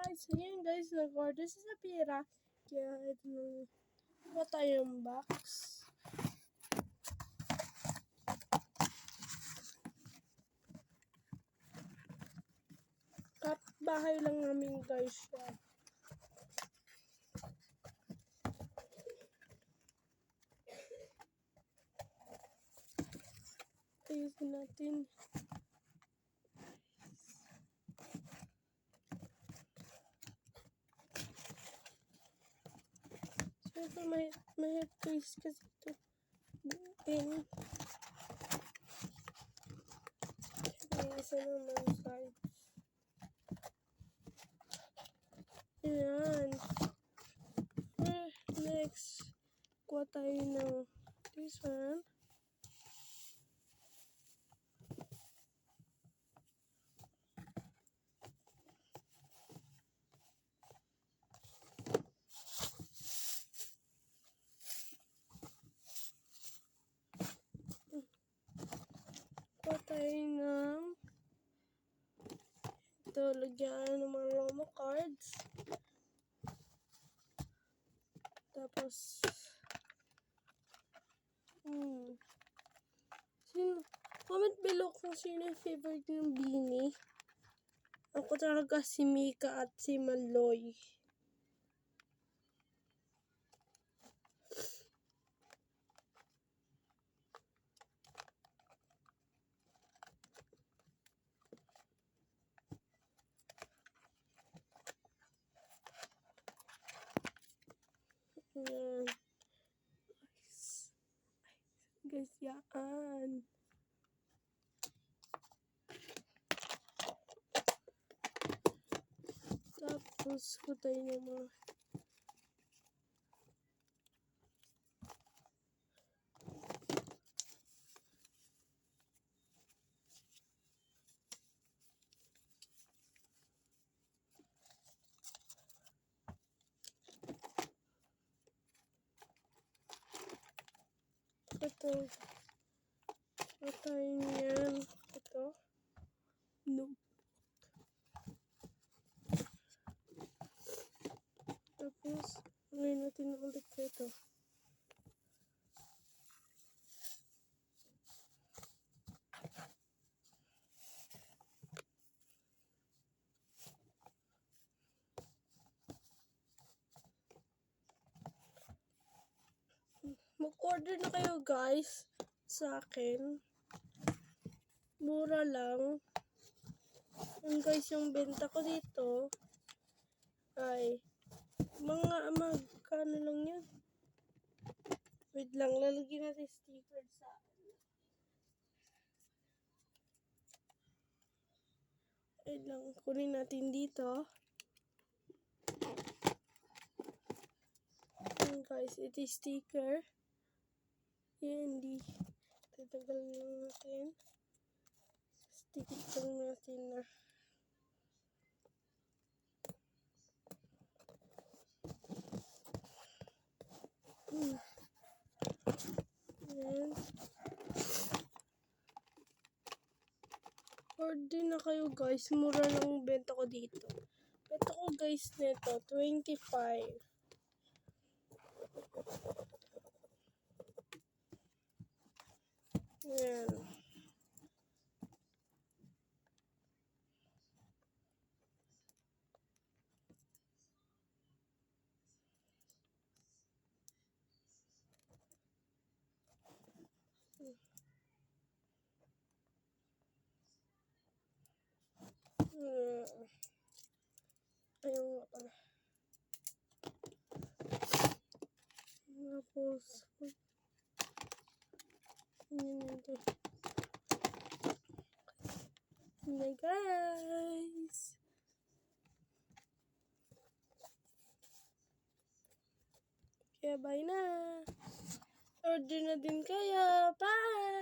guys! Ayun guys, nag-order sa Sapira. Kaya ito nung ba tayong box. Kapit-bahay lang namin guys siya. Ayusin natin. Siyempre may case kasi ito. And may isa naman side. Ayan. Next, kuha tayo ng this one. Kuha tayo ng ito, lagyan ng mga Romo cards. Tapos comment below kung sino yung favorite ng Beanie. Ako talaga si Mika at si Maloy. Ayan. Guys, yan. Tapos, kutay na mga ito. Kutay niyan. Ito. No. Tapos, ngayon natin ulit ito. Mag-order na kayo guys sa akin. Mura lang. Yung guys, yung benta ko dito ay magkano lang yan. Wait lang, lalagyan natin sticker sa wait lang, kunin natin dito. Ayan guys, ito yung sticker. Yan, hindi. Tatagal lang natin. Stick lang natin na. Ayan. Order na kayo guys. Mura lang benta ko dito. Benta ko guys nito, 25. Ayan. Ayun nga pala. Tapos, yun ito. Hi guys! Kaya bye na! Order na din kayo! Bye!